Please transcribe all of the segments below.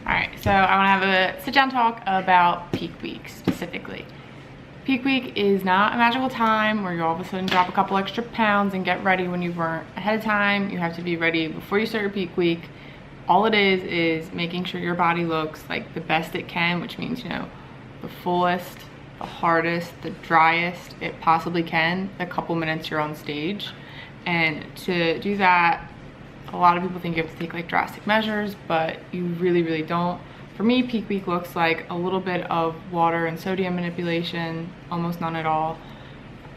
Alright, so I want to have a sit-down talk about peak week specifically. Peak week is not a magical time where you all of a sudden drop a couple extra pounds and get ready when you weren't ahead of time. You have to be ready before you start your peak week. All it is making sure your body looks like the best it can, which means, you know, the fullest, the hardest, the driest it possibly can the couple minutes you're on stage. And to do that, a lot of people think you have to take like drastic measures, but you really don't. For me, peak week looks like a little bit of water and sodium manipulation, almost none at all.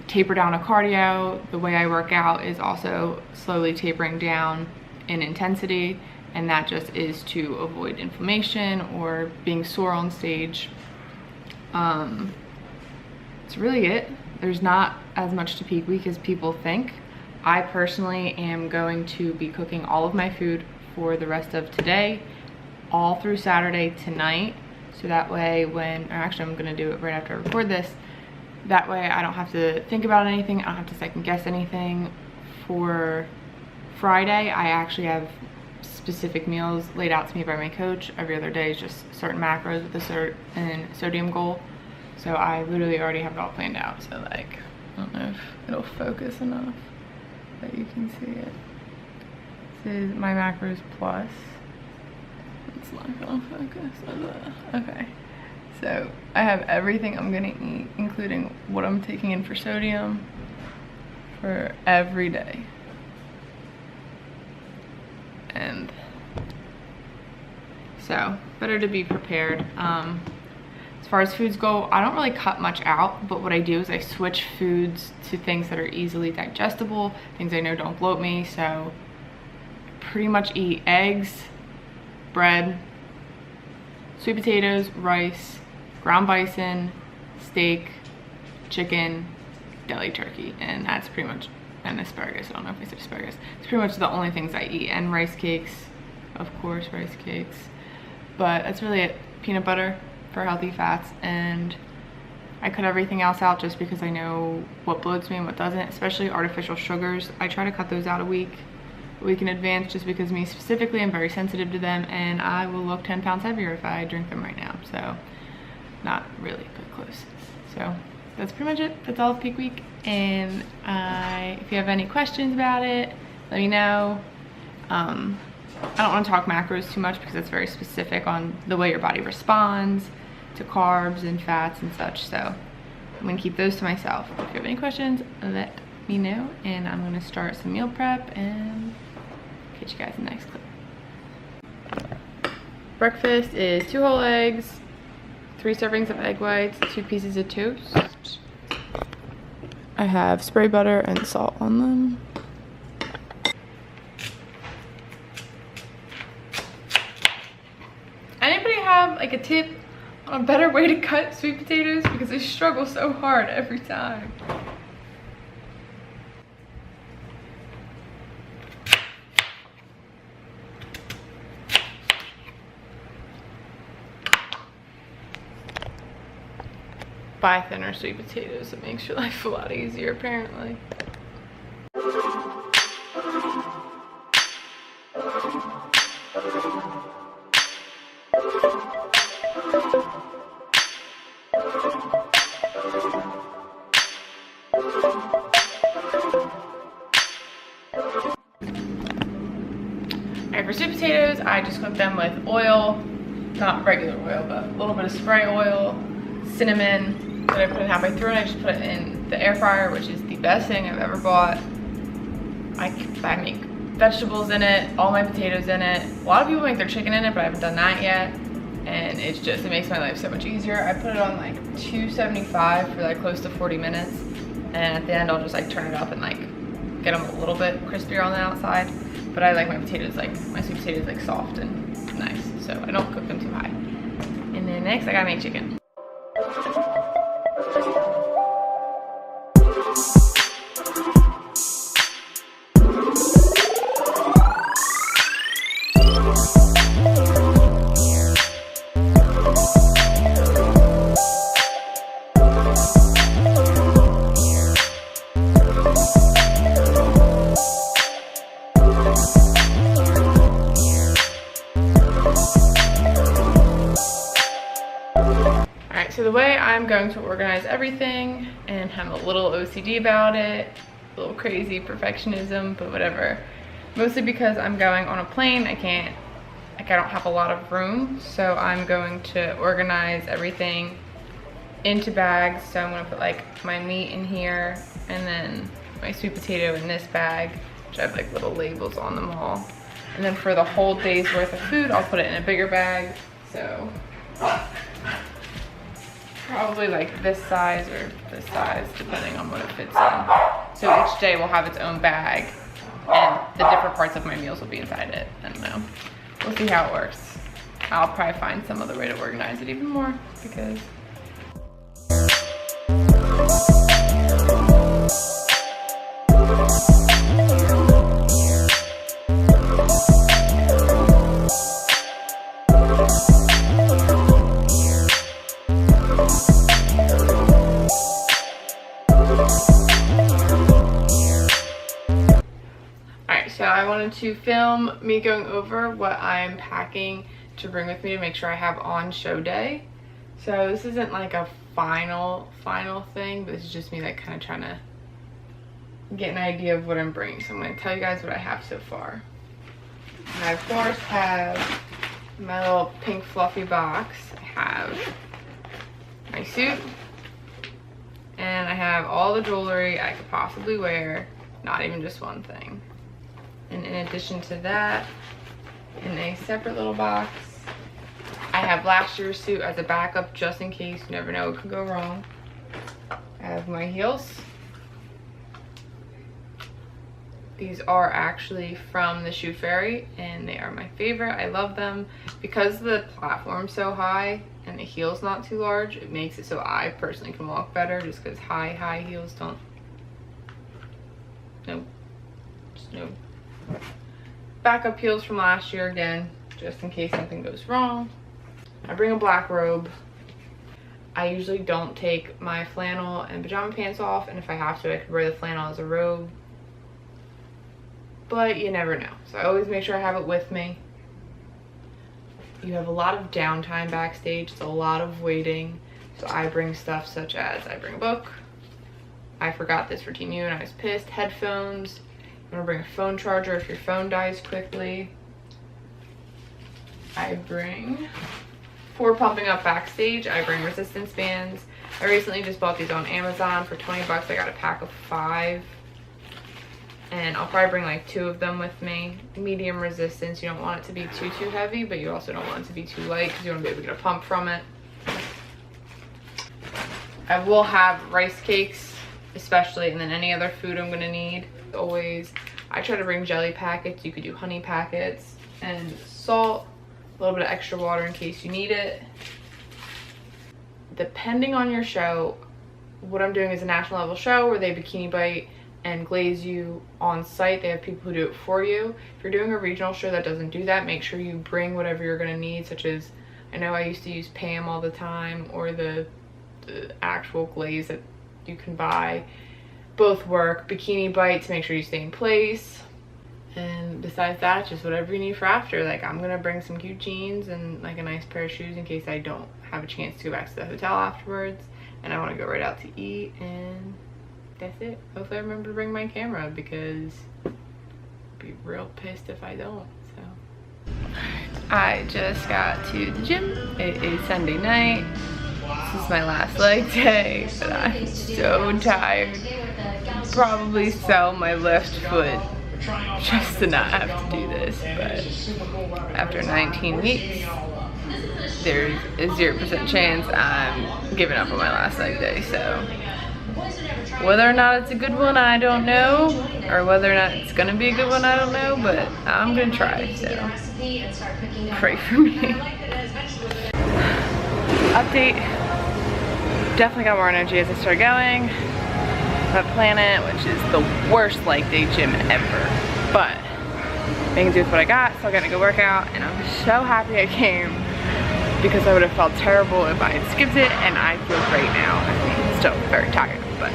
Taper down a cardio. The way I work out is also slowly tapering down in intensity, and that just is to avoid inflammation or being sore on stage. It's really it. There's not as much to peak week as people think. I personally am going to be cooking all of my food for the rest of today, all through Saturday tonight. So that way I'm gonna do it right after I record this. That way I don't have to think about anything. I don't have to second guess anything. For Friday, I actually have specific meals laid out to me by my coach. Every other day is just certain macros with a certain sodium goal. So I literally already have it all planned out. So like, I don't know if it'll focus enough that you can see it. This is my macros plus. It's not gonna focus. Okay. So I have everything I'm gonna eat, including what I'm taking in for sodium for every day. And so better to be prepared. As far as foods go, I don't really cut much out, but what I do is I switch foods to things that are easily digestible, things I know don't bloat me. So I pretty much eat eggs, bread, sweet potatoes, rice, ground bison, steak, chicken, deli turkey, and that's pretty much, and asparagus. I don't know if I said asparagus. It's pretty much the only things I eat, and rice cakes, of course, rice cakes. But that's really it. Peanut butter for healthy fats, and I cut everything else out just because I know what bloats me and what doesn't, especially artificial sugars. I try to cut those out a week in advance, just because me specifically, I'm very sensitive to them, and I will look 10 pounds heavier if I drink them right now. So not really, but close. So that's pretty much it. That's all of peak week, and if you have any questions about it, let me know. I don't want to talk macros too much because it's very specific on the way your body responds to carbs and fats and such. So I'm going to keep those to myself. If you have any questions, let me know, and I'm going to start some meal prep and catch you guys in the next clip. Breakfast is 2 whole eggs, 3 servings of egg whites, 2 pieces of toast. I have spray butter and salt on them. Anybody have like a tip on a better way to cut sweet potatoes? Because I struggle so hard every time. Buy thinner sweet potatoes. It makes your life a lot easier, apparently. Alright, for sweet potatoes, I just cook them with oil, not regular oil, but a little bit of spray oil, cinnamon. Then I put it halfway through, and I just put it in the air fryer, which is the best thing I've ever bought. I make vegetables in it, all my potatoes in it. A lot of people make their chicken in it, but I haven't done that yet. And it makes my life so much easier. I put it on like 275 for like close to 40 minutes. And at the end, I'll just like turn it up and like get them a little bit crispier on the outside. But I like my potatoes, like my sweet potatoes, like soft and nice. So I don't cook them too high. And then next, I gotta make chicken. Alright, so the way I'm going to organize everything, and I'm a little OCD about it, a little crazy perfectionism, but whatever. Mostly because I'm going on a plane, I don't have a lot of room, so I'm going to organize everything into bags. So I'm gonna put like my meat in here, and then my sweet potato in this bag, which I have like little labels on them all. And then for the whole day's worth of food, I'll put it in a bigger bag. So probably like this size or this size, depending on what it fits in. So each day will have its own bag, and the different parts of my meals will be inside it. I don't know. We'll see how it works. I'll probably find some other way to organize it even more, because I wanted to film me going over what I'm packing to bring with me to make sure I have on show day. So this isn't like a final thing, but this is just me like kind of trying to get an idea of what I'm bringing. So I'm going to tell you guys what I have so far. I of course have my little pink fluffy box. I have my suit, and I have all the jewelry I could possibly wear, not even just one thing. And in addition to that, in a separate little box, I have last year's suit as a backup just in case. You never know what could go wrong. I have my heels. These are actually from the Shoe Fairy, and they are my favorite. I love them because the platform's so high and the heel's not too large. It makes it so I personally can walk better, just because high heels don't. Nope. Just no. Backup heels from last year again, just in case something goes wrong. I bring a black robe. I usually don't take my flannel and pajama pants off, and if I have to, I could wear the flannel as a robe. But you never know. So I always make sure I have it with me. You have a lot of downtime backstage. It's a lot of waiting. So I bring stuff such as, I bring a book. I forgot this for Team U and I was pissed. Headphones. I'm gonna bring a phone charger if your phone dies quickly. I bring, for pumping up backstage, I bring resistance bands. I recently just bought these on Amazon for 20 bucks. I got a pack of 5. And I'll probably bring like 2 of them with me. Medium resistance. You don't want it to be too heavy, but you also don't want it to be too light because you want to be able to get a pump from it. I will have rice cakes, especially, and then any other food I'm gonna need. Always, I try to bring jelly packets. You could do honey packets, and salt, a little bit of extra water in case you need it. Depending on your show, what I'm doing is a national level show where they bikini bite and glaze you on site. They have people who do it for you. If you're doing a regional show that doesn't do that, make sure you bring whatever you're gonna need, such as, I know I used to use Pam all the time, or the actual glaze that you can buy. Both work. Bikini bite to make sure you stay in place, and besides that, just whatever you need for after. Like, I'm gonna bring some cute jeans and like a nice pair of shoes in case I don't have a chance to go back to the hotel afterwards and I want to go right out to eat, and that's it. Hopefully I remember to bring my camera, because I'd be real pissed if I don't. So I just got to the gym. It is Sunday night. This is my last leg day, but I'm so tired. Probably sell my left foot just to not have to do this, but after 19 weeks, there's a 0% chance I'm giving up on my last leg day. So whether or not it's a good one, I don't know, or whether or not it's gonna be a good one, I don't know, but I'm gonna try, so pray for me. Update, definitely got more energy as I started going. At Planet, which is the worst leg day gym ever, but making do with what I got, so I got a good workout, and I'm so happy I came, because I would have felt terrible if I had skipped it, and I feel great now. I mean, still very tired, but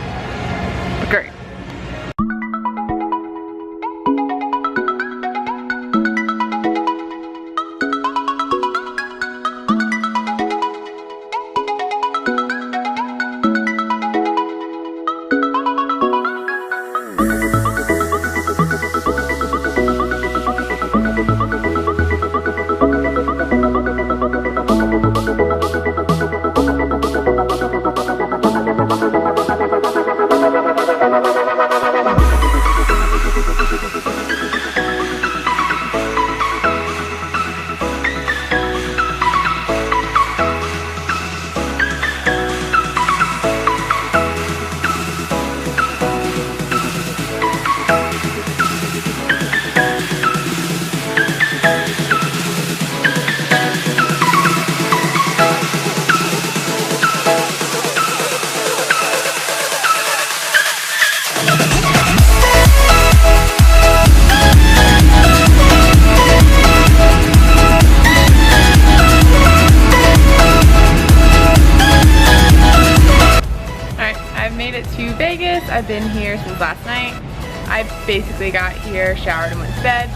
great. I've been here since last night. I basically got here, showered, and went to bed.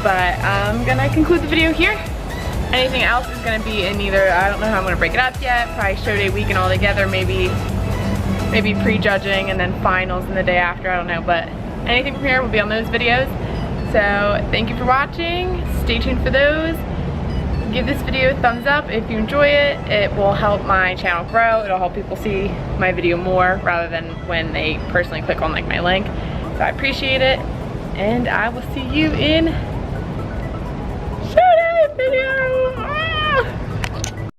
But I'm gonna conclude the video here. Anything else is gonna be in either, I don't know how I'm gonna break it up yet, probably show day weekend all together, maybe prejudging and then finals in the day after, I don't know, but anything from here will be on those videos. So thank you for watching, stay tuned for those. Give this video a thumbs up if you enjoy it. It will help my channel grow, it'll help people see my video more rather than when they personally click on like my link. So I appreciate it, and I will see you in